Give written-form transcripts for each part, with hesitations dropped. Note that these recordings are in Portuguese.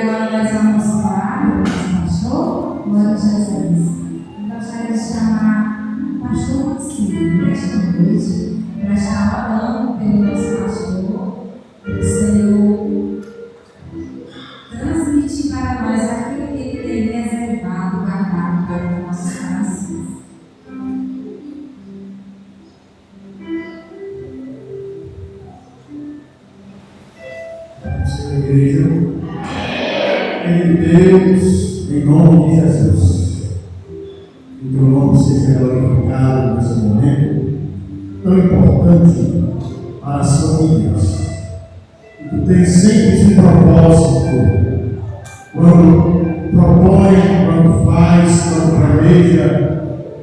agora nós vamos falar com o pastor Glória Jesus. Eu gostaria de chamar o pastor Marcinho nesta noite para estar orando pelo nosso pastor, para o Senhor transmitir para nós aquilo que Ele tem reservado, guardado para os nossos corações. Igreja, em Deus, em nome de Jesus, que o teu nome seja glorificado nesse momento tão importante para as famílias. E tu tens sempre esse propósito, quando propõe, quando faz, quando planeja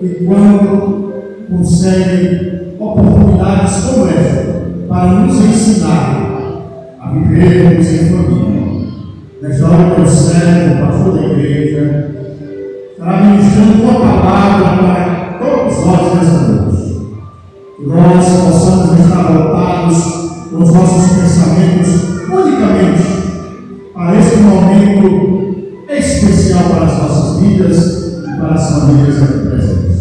e quando consegue oportunidades como essa para nos ensinar a vivermos em família. Nesta hora, meu servo, o pastor da igreja, estará ministrando uma palavra para todos nós nessa noite. Que nós possamos estar voltados com os nossos pensamentos unicamente para esse momento especial para as nossas vidas e para as famílias aqui presentes.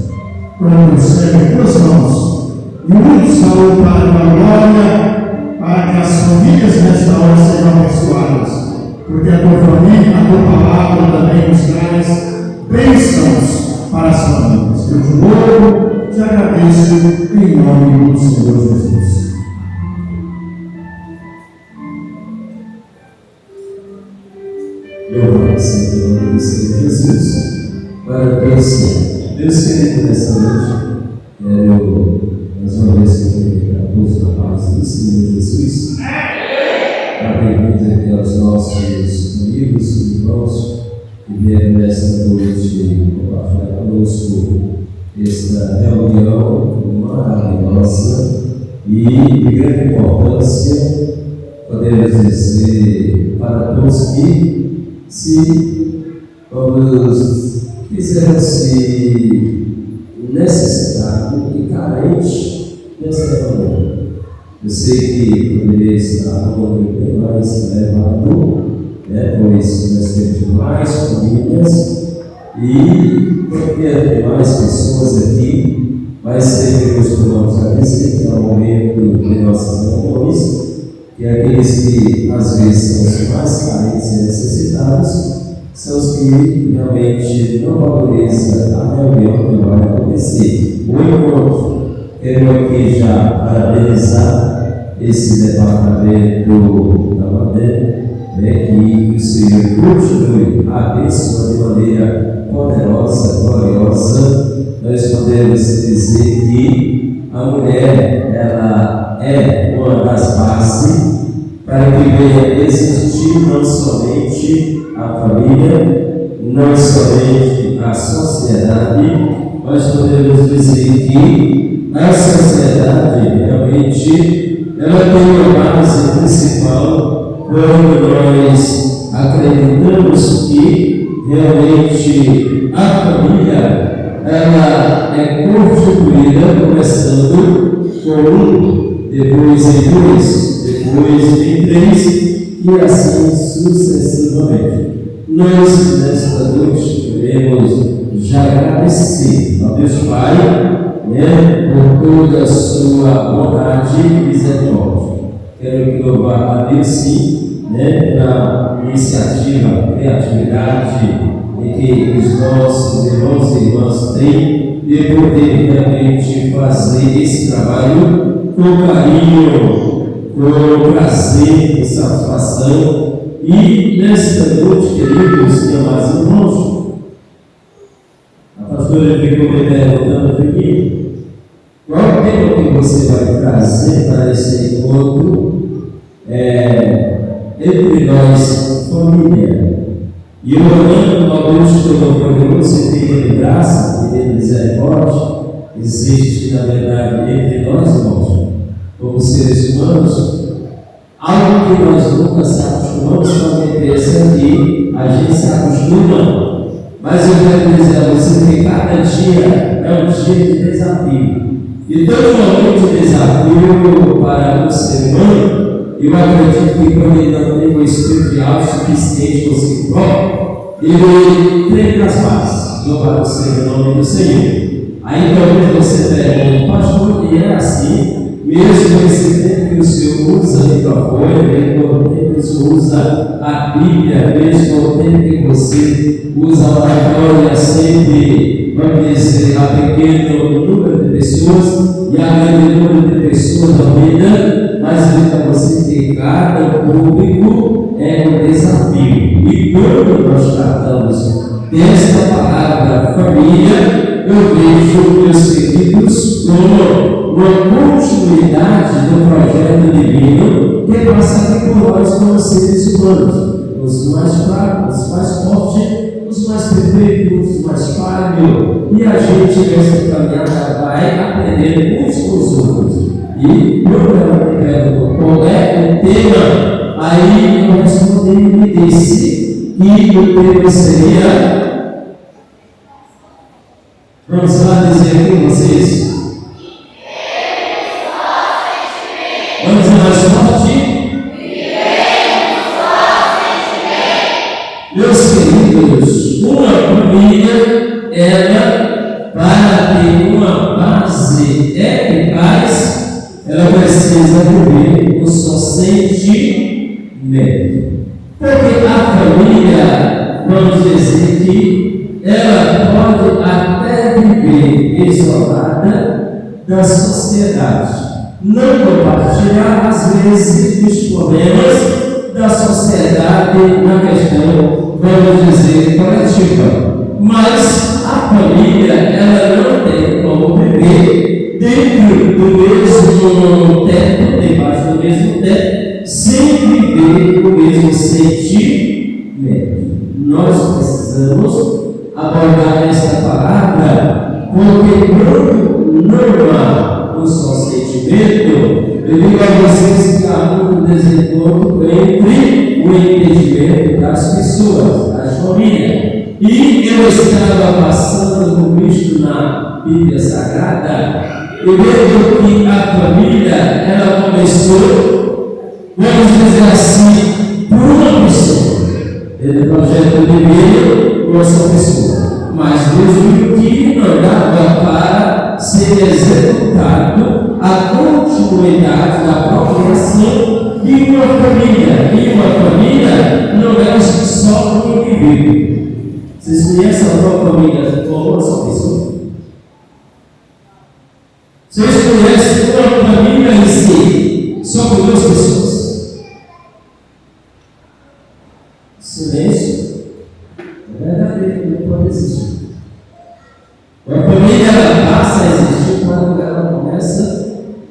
Então, meu servo, duas mãos e um saúde para a glória, para que as famílias nesta hora sejam abençoadas, porque a tua família, a tua palavra também nos traz bênçãos para as famílias. Eu te louvo, te agradeço em nome do Senhor Jesus. Louvado seja o nome do Senhor Jesus. Glória a Deus, Senhor. Deus querido, nessa noite, quero mais uma vez cumprimentar a todos na paz do Senhor Jesus. Bem-vindos aqui aos nossos amigos, irmãos, que vieram nesta noite compartilhar conosco esta reunião maravilhosa e de grande importância, podemos dizer, para todos que fizeram-se necessitado e carente desta reunião. Eu sei que poderia estar bem mais elevado, pois nós temos mais famílias e ter mais pessoas aqui, mas sempre costumamos dizer que é o momento de nossas reuniões, que aqueles que às vezes são os mais carentes e necessitados são os que realmente não valorizam a reunião que vai acontecer. O encontro, quero aqui já parabenizar esse departamento da Madeira, que o Senhor continue abençoando de maneira poderosa, gloriosa. Nós podemos dizer que a mulher, ela é uma das bases para que venha existir não somente a família, não somente a sociedade, mas podemos dizer que a sociedade realmente ela tem uma base principal quando nós acreditamos que realmente a família ela é constituída começando com um, depois em dois, depois em três e assim sucessivamente. Nós nesta noite queremos já agradecer ao Deus Pai, por toda a sua bondade e misericórdia. Quero louvar a Deus sim, pela iniciativa, criatividade em que os nossos irmãos e irmãs têm de poder realmente fazer esse trabalho com carinho, com prazer, com satisfação. E nesta noite, queridos e amados irmãos, a pastora ficou me perguntando aqui, qual é o tema que você vai trazer para esse encontro entre nós, família? E eu orando ao Deus Todo-Poderoso, que tem graça, que tem misericórdia, existe na verdade entre nós, irmãos, como seres humanos, algo que nós nunca se acostumamos com a empresa aqui, a gente se acostuma, mas eu quero dizer a você que cada dia é um dia de desafio. E todo momento de desafio para o ser humano eu acredito que quando ele não tem o espírito de algo suficiente por si próprio, ele treina as bases. Louvado seja o nome do Senhor. Aí talvez você pergunte, pastor, e é assim, mesmo esse tempo que o Senhor usa o microfone, mesmo o tempo que o Senhor usa a Bíblia, mesmo o tempo que você usa a oratória sempre, vamos dizer, a pequeno número de pessoas e a grande número de pessoas na vida, mas digo para você que cada público é um desafio. E quando nós tratamos desta palavra família, eu vejo, meus queridos, como uma continuidade do projeto divino que passa aqui por nós como seres humanos, os mais fracos, os mais fortes, os mais perfeitos, os mais falhos, e a gente nessa caminhada vai aprendendo uns com os outros. E quando ela me perguntou qual é o tema, aí eu respondi e me disse que o tema seria. Vamos lá dizer aqui com vocês. Vamos mais forte. Meus queridos, uma família, ela, para ter uma base eficaz, ela precisa viver o seu sentimento. Porque a família, vamos dizer que ela pode até viver isolada da sociedade, não compartilhar às vezes os problemas da sociedade na questão, vamos dizer, coletiva. Mas a família, ela não tem como viver dentro do mesmo teto, debaixo do mesmo teto, sem viver o mesmo sentimento. Nós precisamos abordar esta palavra, porque quando não há um só sentimento, eu digo a vocês que há muito desencontro entre o entendimento das pessoas, das famílias. E eu estava passando por isto na Bíblia Sagrada, eu vejo que a família, ela começou, vamos dizer assim, por uma pessoa. Ele projeto divino por essa pessoa. Mas Deus viu que não dava para ser executado a continuidade da procriação de uma família. E uma família não é só um indivíduo. Vocês conhecem a própria família como uma só pessoa? Vocês conhecem uma família em si, só com duas pessoas? Silêncio. É verdade, não pode existir. A família ela passa a existir quando ela começa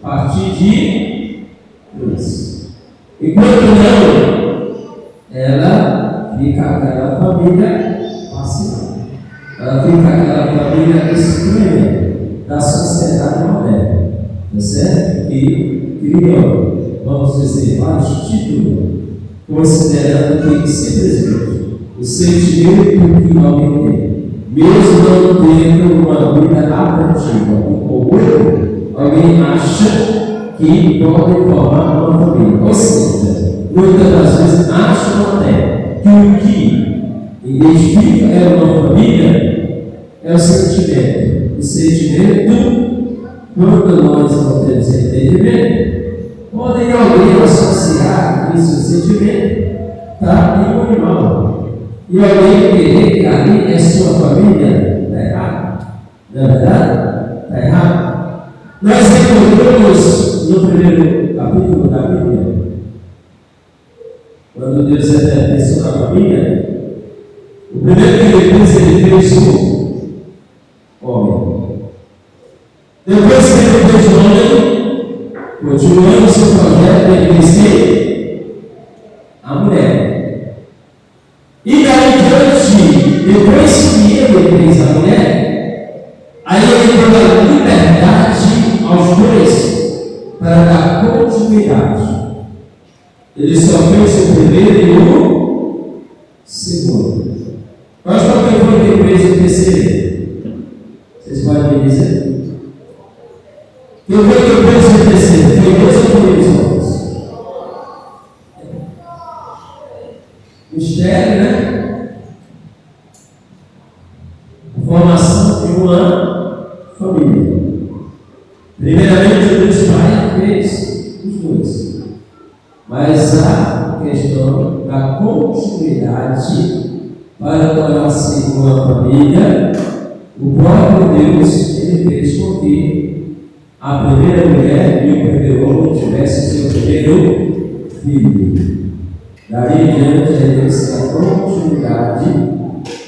a partir de Deus. Enquanto não, ela fica aquela família passiva. Ela fica aquela família estranha da sociedade moderna. Tá certo? E criou, vamos dizer, vários títulos, considerando que simplesmente o sentimento que alguém tem, mesmo não tendo uma vida afetiva com o outro, alguém acha que pode formar uma família. Ou seja, muitas das vezes acham até que o que identifica é uma família é o sentimento. O sentimento, quando nós não temos entendimento, pode alguém associar isso ao sentimento, tá? E um animal. E alguém querer que ali é sua família, está errado. Não é verdade? Está errado. Nós encontramos no primeiro capítulo da Bíblia, quando Deus estabeleceu a família, o primeiro que ele fez o homem. Depois que ele fez o homem, continuando o seu projeto, ele fez a mulher. E daí diante, depois que ele fez a mulher, aí ele deu a liberdade aos dois para dar continuidade. Ele só fez o primeiro e o segundo. Mas qual que foi que fez o terceiro? Vocês podem me dizer? Quem foi que fez o terceiro? Foi Deus ou foi os homens? mistério, né? A formação de uma família. Primeiramente, Deus Pai fez os dois. Mas a questão da continuidade para tornar-se uma família, o próprio Deus ele fez com que a primeira mulher e o primeiro homem tivessem seu primeiro filho. Daí em diante, a continuidade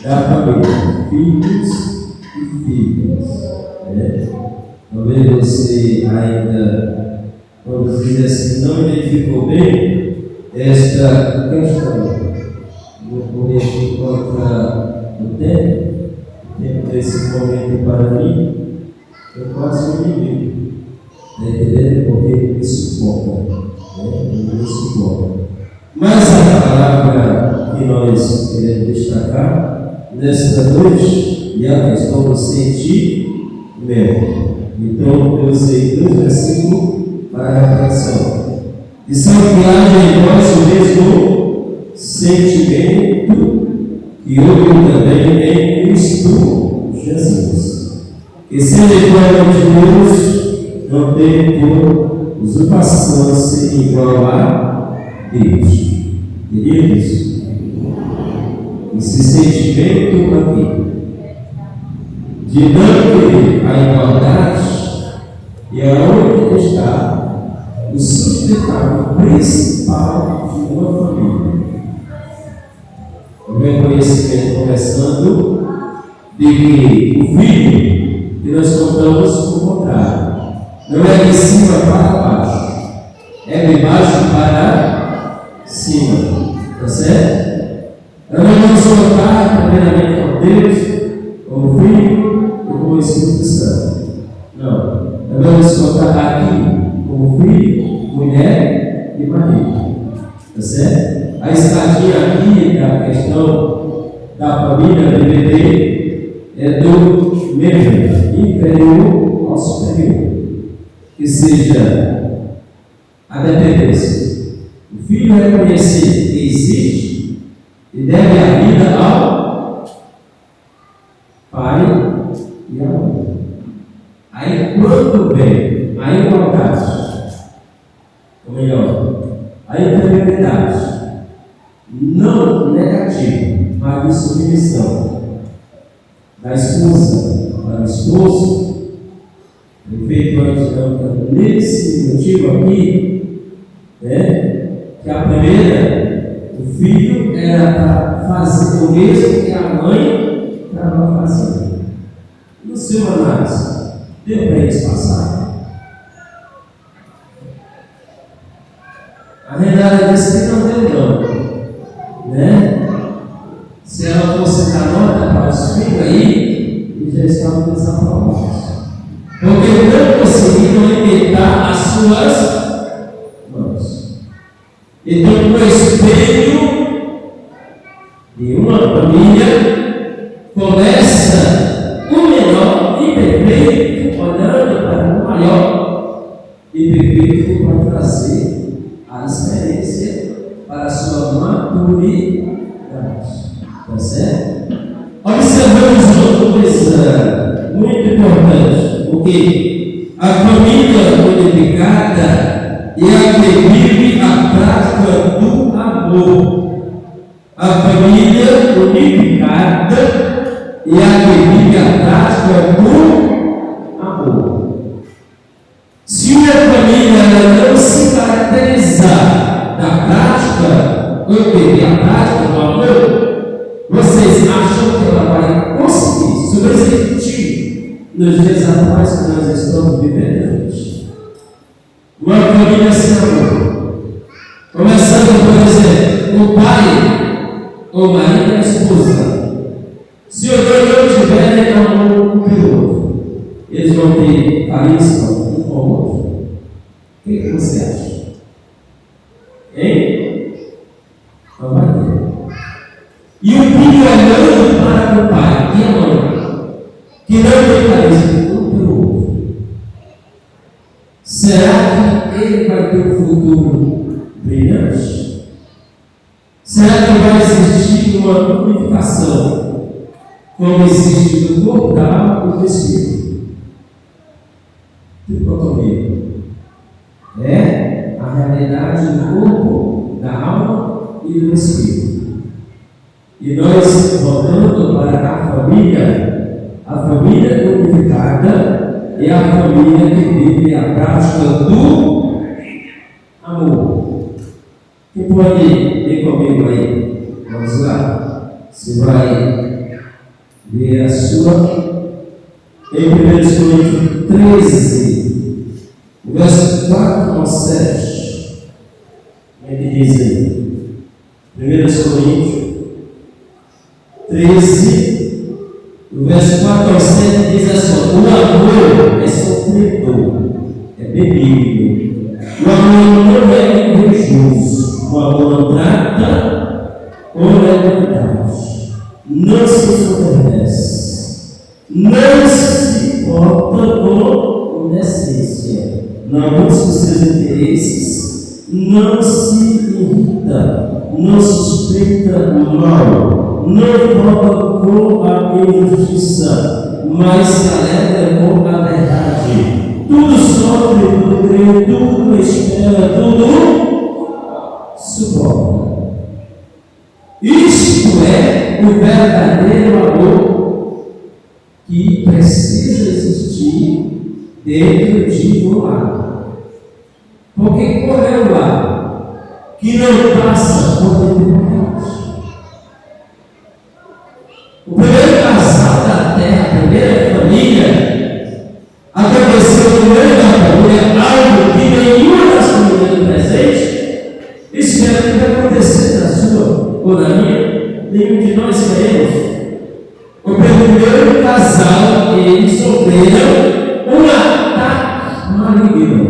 da família, filhos e filhas. Talvez você ainda, vamos dizer assim, não identificou bem esta questão. Vou correr contra o tempo desse momento para mim, eu quase me divido. Está entendendo? Porque me sufoca. Me sufoca. Mas a palavra que nós queremos destacar nesta noite é a questão do sentimento. Então, eu usei 2 versículos para a reflexão. E são que haja em nós o mesmo sentimento que houve também em Cristo Jesus. Que sendo igual de Deus, não tem por usurpação ser igual a Deus. Queridos, esse sentimento aqui de não querer a igualdade é onde está o sustentáculo principal de uma família. O reconhecimento começando de que o filho que nós contamos o contrário. Não é de cima para baixo, é de baixo para cima. Está certo? Nós não vamos contar primeiramente com Deus, com o Filho e com o Espírito Santo. Não. Nós vamos contar aqui com o Filho, mulher e marido. Está certo? A estadia aqui da questão da família BBB é do médio, inferior ao superior. Que seja a dependência. O filho reconhecer que existe e deve a vida ao pai e à mãe. Aí quando vem a igualdade, ou melhor, a inferioridade não negativa, mas de submissão da esposa para o esposo, feito antes nesse motivo aqui, que a primeira, o filho era para fazer o mesmo que a mãe estava fazendo. No seu análise, deu para eles passar? A Renata disse que não deu não, Se ela fosse dar nota para os filhos aí, eles já estavam desaprovados. Porque não conseguiram limitar as suas mãos. Então, o espelho de uma família começa o menor imperfeito olhando para o maior imperfeito para trazer a experiência para a sua maturidade. Está certo? Observamos outra coisa muito importante. Porque a família unificada é a que vive a prática do amor. A família unificada é a que vive a prática do amor. Se uma família não se caracterizar da prática, ou viver a prática do amor, vocês acham que ela vai conseguir sobreviver nos dias atuais que nós estamos vivendo hoje? Uma família sem amor. Começando, por exemplo, o pai, o marido e a esposa. Se os dois não tiverem amor um pelo outro, eles vão ter carisma um com o outro. O que você acha? Hein? Não vai ter. E o filho olhando para o pai e a mãe, que não tem carisma um pelo outro, será que ele vai ter um futuro brilhante? Será que vai existir existe uma unificação, como existe no corpo e no espírito. Dicotomia. É a realidade do corpo, da alma e do espírito. E nós, voltando para a família unificada é a família que vive a prática do amor. Quem pode ir comigo aí? Vamos lá. Você vai ver a sua em 1 Coríntios 13, verso 4 ao 7. Ele diz aí, 1 Coríntios 13, o verso 4 ao 7 diz assim: o amor é sofredor, é benigno. O amor não é invejoso. O amor não trata com legalidade. Não se soberbece. Não se porta com indecência. Não busca os seus interesses. Não se irrita. Não suspeita o mal. Não toca com a injustiça, mas se alegra com a verdade. Tudo sofre, tudo crê, tudo espera, tudo suporta. Isto é o verdadeiro amor que precisa existir dentro de um lar. Porque qual é o lar que não passa por dificuldades? O primeiro casal da terra, a primeira família, aconteceu no meio da família algo que nenhuma das famílias do presente espera que vai acontecer na sua ou na minha. Nenhum de nós queremos. O primeiro casal, eles sofreram um ataque maligno.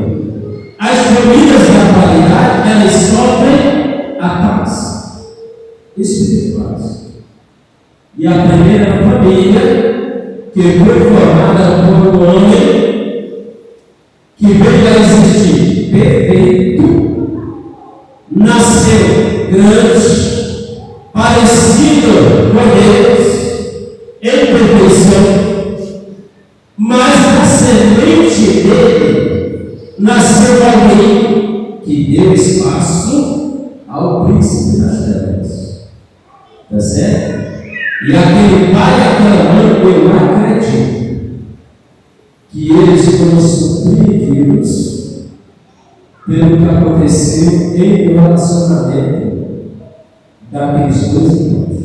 As famílias da atualidade, elas sofrem ataques espirituais. E a primeira família, que foi formada por um homem que veio a existir perfeito, nasceu grande, parecido com Deus, em perfeição, mas na semente dele nasceu alguém que deu espaço ao príncipe das trevas. Está certo? E aquele pai e aquela mãe, eu acredito que eles foram surpreendidos pelo que aconteceu em um relacionamento daqueles dois irmãos.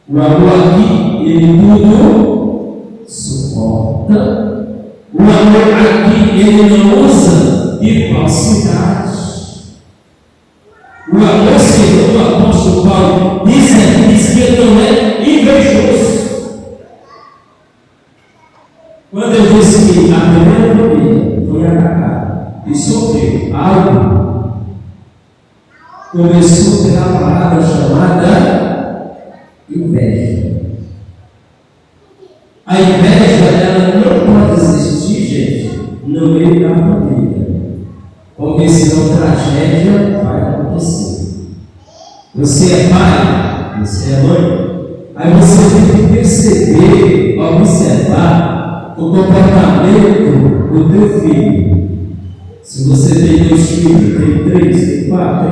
O amor aqui, ele tudo suporta. O amor aqui, ele não usa de falsidade. O amor, segundo o apóstolo Paulo, diz que ele não é invejoso. Quando eu disse que a primeira família foi atacada e sofreu algo, começou pela palavra chamada inveja. A inveja, ela não pode existir, gente, no meio da família, porque senão tragédia vai acontecer. Você é pai, você é mãe, aí você tem que perceber, observar o comportamento do teu filho. Se você tem 2 filhos, tem 3, tem 4,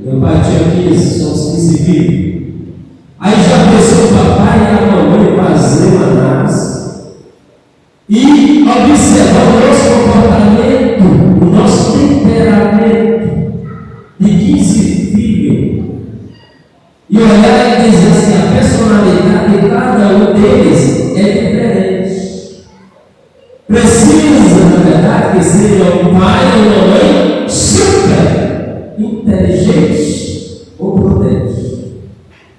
meu pai tinha 15, são os 15 filhos. Aí já pensou o papai e a mamãe fazer uma análise e observar o nosso comportamento, o nosso temperamento de 15 filhos e olhar e dizer assim: a personalidade de cada um deles é diferente. Precisa, na verdade, que seja um pai ou uma mãe super inteligente ou prudente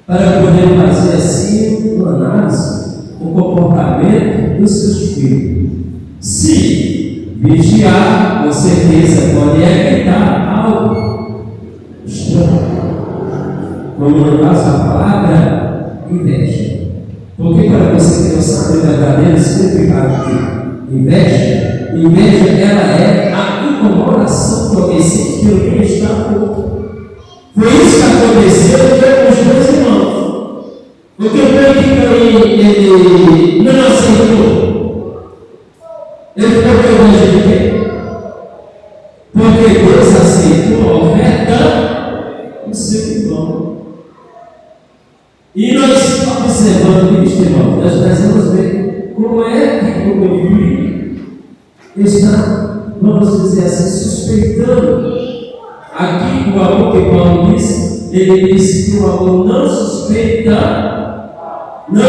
para poder fazer assim uma análise do comportamento dos seus filhos. Se vigiar, com certeza pode evitar algo estranho, como no caso a palavra inveja. Porque para você que não sabe o verdadeiro significado de inveja, inveja ela é a incomodação que alguém sente pelo bem-estar do outro. Foi isso que aconteceu com os dois irmãos. Porque o pai de Caim, ele não aceitou. Ele ficou perguntando de quê? Porque Deus aceitou a oferta do seu irmão. E nós observando isso, irmão, nós precisamos ver como é que o meu filho está, vamos dizer assim, suspeitando. Aqui o amor que Paulo disse, ele disse que o amor não suspeita, não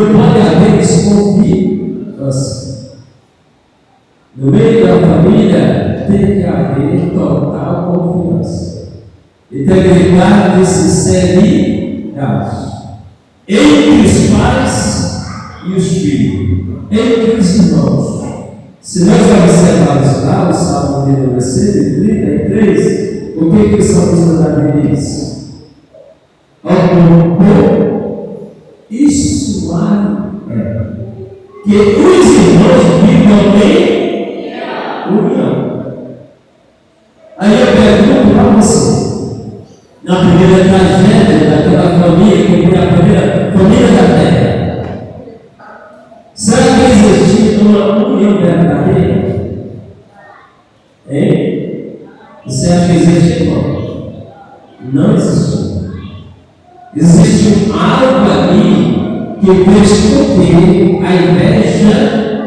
pode haver desconfiança. No meio da família tem que haver total confiança. Integridade e sinceridade entre os pais e os filhos, entre os irmãos. Se nós observarmos lá o Salmo de número 133, o que o salmista Davi diz? Isso é que os irmãos vivam em união. Aí eu pergunto para você, na primeira tragédia daquela família, que foi a primeira família da terra, será que existia uma união verdadeira? Hein? Você acha que existe, irmão? Não existe. Existe algo ali que fez com que a inveja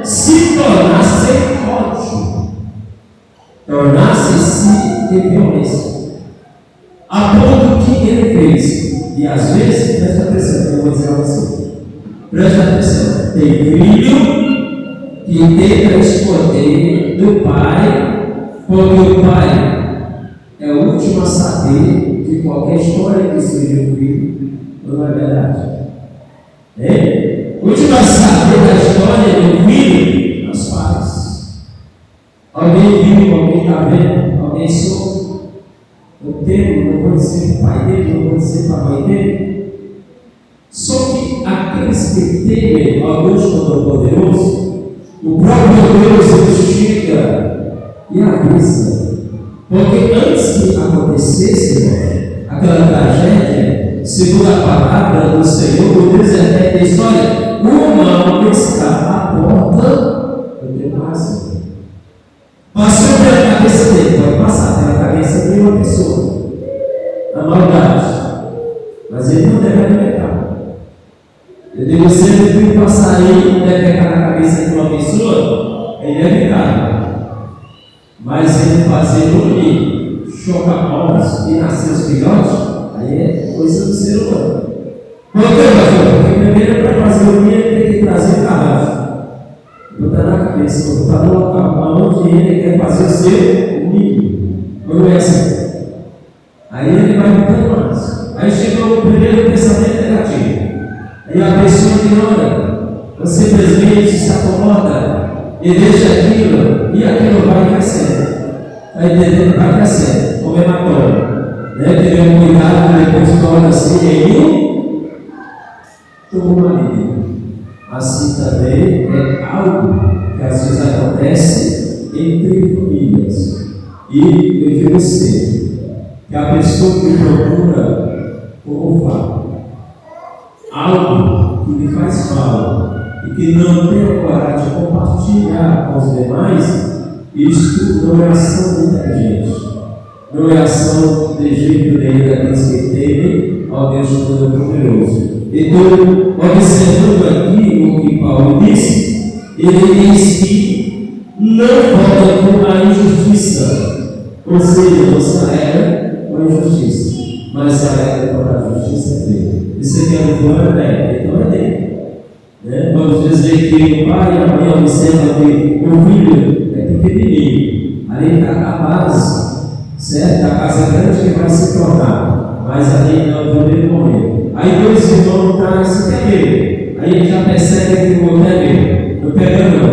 se tornasse ódio, tornasse-se de violência. A ponto que ele fez, e às vezes, presta atenção, eu vou dizer a você, presta atenção, tem filho que tenta esconder do pai, porque o pai é o último a saber de qualquer história que seja o filho, não é verdade? O último a saber da história do filho, os pais. Alguém viu, alguém está vendo, alguém soube. O termo, não vou dizer para o pai dele, não vou dizer para a mãe dele. Só que aqueles que temem ao Deus Todo-Poderoso, o próprio Deus ele chega e avisa. Porque antes que acontecesse aquela tragédia, segundo a palavra do Senhor, o Deus eterno da história, o mal está à porta do teu coração. Passou pela cabeça dele, pode passar pela cabeça de uma pessoa, a maldade, mas ele não deve alimentar. Eu digo, se ele viu passar aí, deve pegar na cabeça de uma pessoa, é inevitável. Mas ele fazer dormir, chocar povos e nascer os filhotes, aí é coisa do ser humano. Por que, pastor? Porque primeiro para fazer dormir ele tem que trazer o carro. Botar na cabeça, botar no local onde ele quer fazer o seu ninho. Não é assim. Aí ele vai mudando mais. Aí chegou o primeiro pensamento negativo. Aí a pessoa ignora, ou simplesmente se acomoda e deixa aquilo, e aquilo vai crescendo. Vai crescendo, como hematório. Ter um cuidado, depois torna assim em uma medida. Assim também é algo que às vezes acontece entre famílias. E eu digo sempre que a pessoa que procura, como fala, algo que lhe faz mal e que não tem a coragem de compartilhar com os demais, isto não é ação inteligente, não é ação de jeito nenhum daqueles que temem ao Deus Todo-Poderoso. Então, observando aqui o que Paulo disse, ele diz que não volta com a injustiça, ou seja, não se alegra com a injustiça, mas se alegra com a justiça dele. Isso aqui é um plano, então é dele. Vamos dizer que o pai e a mãe observam que o filho é pequenininho, ali está a base, certo? A casa grande que vai se tornar, mas ali não vai poder morrer. Aí dois irmãos estão se pegando. Aí ele já percebe que o outro é meu. Não pega não.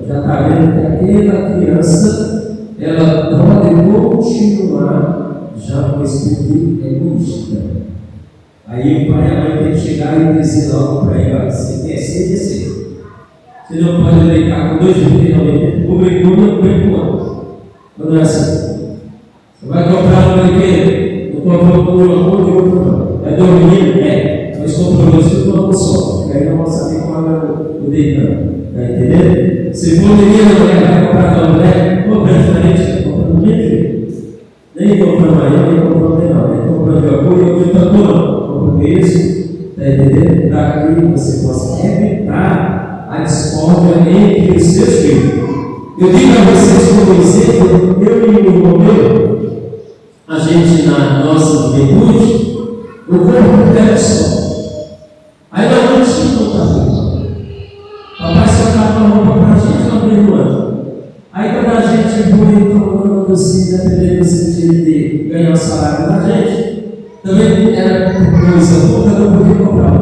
Já está vendo que aquela criança ela pode continuar já com esse espírito egoísta. Aí o pai e a mãe tem que chegar e dizer logo para ele: você quer ser descer. Você não pode brincar com dois filhos, não. O brincou não brinca com outro. Não é assim. Você vai comprar um brinquedo, não comprou por uma cor de outro não. É do menino? É. Mas comprou dois tudo uma cor só. Porque aí não vou saber qual é o dele não. Está entendendo? Se for menino, vai comprar para a mulher, compra diferente, compra do mesmo jeito. Nem compra amanhã, nem compra menor, nem compra de uma cor e outra cor não. Compra o mesmo. Está entendendo? Para que você possa evitar a discórdia entre os seus filhos. Eu digo a vocês como exemplo, eu e o irmão meu, a gente na nossa juventude, o corpo era só. Aí nós não tínhamos outra. Papai só dava uma roupa para a gente uma vez no ano. Aí quando a gente foi tomando assim, dependendo do sentido de ganhar o salário da gente, também era coisa pouca, não podia comprar.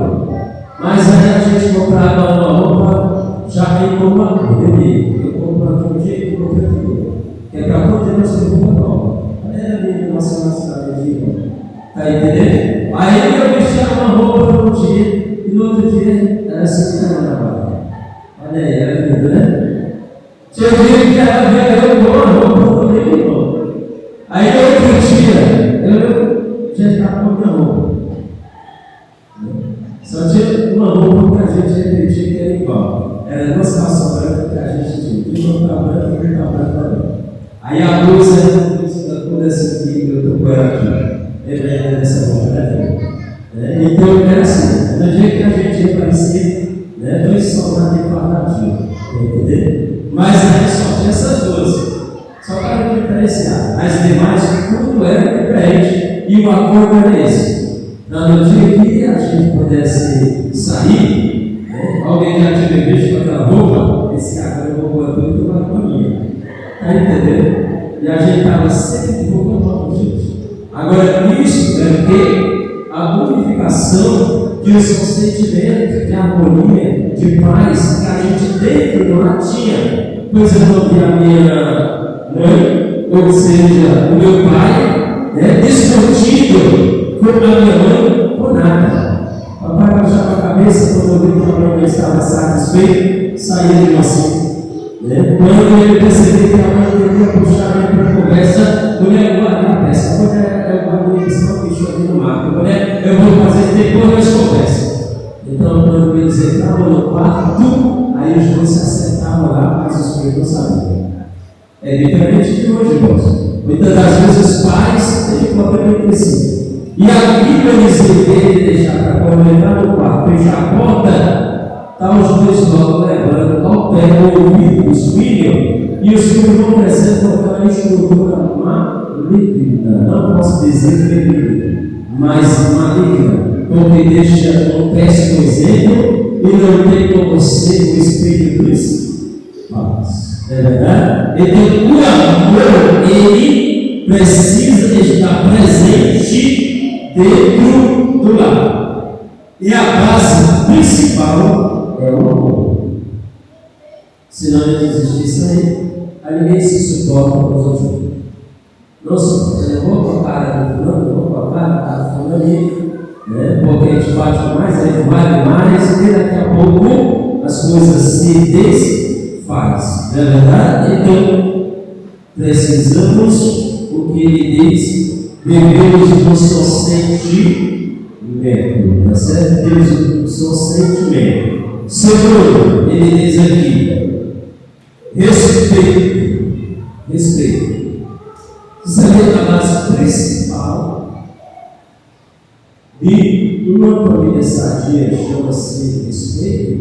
Mas aí a gente comprava uma roupa já bem com uma cor. Eu compro aqui um jeito e compro aqui outro. Que é para poder nós ter roupa nova. Era ali na nossa cidade de irmão. Está entendendo? Aí eu vestia uma roupa no dia e no outro dia era assim que era na barra. Olha aí, era lindo, né? Tinha um dia que era velho, eu uma roupa no meu irmão. Aí no outro dia, eu já estava com a minha roupa. Só tinha uma roupa que a gente repetia que era igual. Era duas calças brancas que a gente tinha. Uma para branca e outra para branca. Aí a blusa era uma blusa toda essa aqui que eu estou com ela aqui. É dessa roupa, né? Então era assim. No dia que a gente ia para a esquerda, né, dois soldados enfardadinhos. Entendeu? Mas aí só tinha essas duas. Só para diferenciar. As demais, tudo era diferente. E o acordo era esse. No dia que a gente pudesse sair, né, alguém já tinha visto com aquela roupa, esse cara eu vou botar tudo uma colinha. Está entendendo? E a gente estava sempre de roupa nova, gente. Agora, isso é o quê? A unificação de um sentimento de harmonia, de paz, que a gente dentro do lar tinha. Pois eu não vi a minha mãe, ou seja, o meu pai, né, discutindo com a minha mãe por nada. Papai baixava a cabeça quando eu vi que a minha mãe estava satisfeita, saía de assim. Quando ele percebeu que a mãe queria puxar ele para a conversa, mulher, guarda a peça. Mulher, eu guardo isso, não bicho ali no mato. Mulher, eu vou fazer depois nós conversas. Então, quando eles entravam no quarto, aí os dois se acertavam lá, mas os filhos não sabiam. É diferente de hoje, irmãos. Muitas das vezes os pais têm problema entre si. E a Bíblia diz deixar para quando entrar no quarto, fechar a porta, está os dois logo levando ao pé do ouvido dos filhos, e os filhos vão crescendo com aquela estrutura maligna. Não posso dizer maligna, mas maligna, porque deixa um péssimo exemplo e não tem com você o Espírito dos pais. É verdade? Então, o amor, ele precisa estar presente dentro do lar. E a base principal é o amor. Se não existisse aí ninguém se suporta com os outros. Não suporta. Eu vou com a cara do fulano, eu vou com a cara do fulano ali, né? Porque a gente bate mais, aí vale mais, e daqui a pouco as coisas se desfazem. Não é verdade? Então, precisamos, o que ele diz, devemos no seu sentimento, tá certo? Deus no seu sentimento. Segundo, ele diz aqui, respeito. Saber a base principal de uma família sadia chama-se respeito.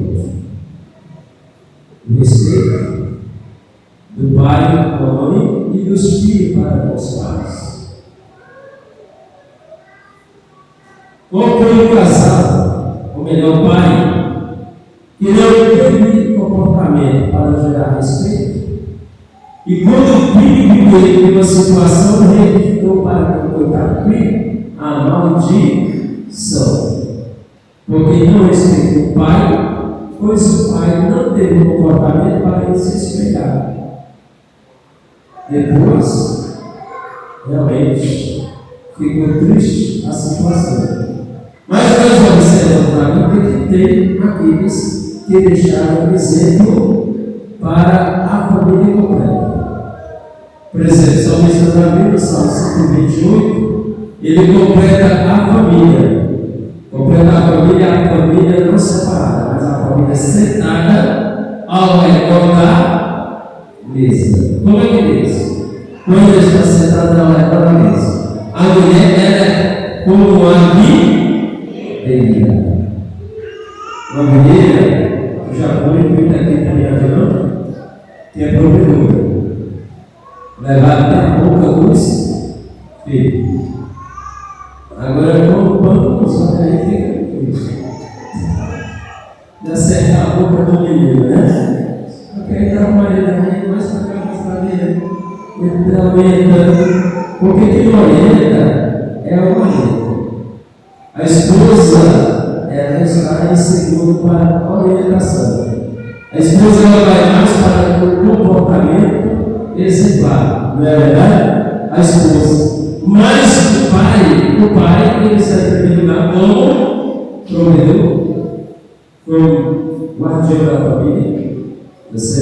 O respeito do pai com a mãe e dos filhos para com os pais. Ou foi um casal, ou melhor, pai, que não teve comportamento para gerar respeito, e quando o filho viveu uma situação, ele ficou para coitado do filho a maldição, porque não respeitou o pai, pois o pai não teve comportamento para ele se espelhar. Depois, realmente, ficou triste a situação. Mas nós observamos na Bíblia que tem aqueles que deixaram exemplo para a família completa. Por exemplo, o salmista Davi, no Salmo 128, ele completa a família. Completa a família não separada, mas a família sentada ao redor da mesa. Como é que é isso? Quando ele está sentado ao redor da mesa, a mulher é como a videira. Uma videira, eu já vou muito aqui para minha não, que é provedora. Levar até a boca dos filhos. Agora eu como pão, só que aí fica. De acertar a boca do menino, né? Porque aí está o marido aqui, mais para cá, mais para dele. Ele está orientando. Porque quem orienta é o marido. A esposa, ela está em segundo para a orientação. A esposa ela vai mais para o comportamento exemplar, não é verdade? A esposa. Mas o pai, ele serve em primeiro lugar como provedor, como guardião da família. Você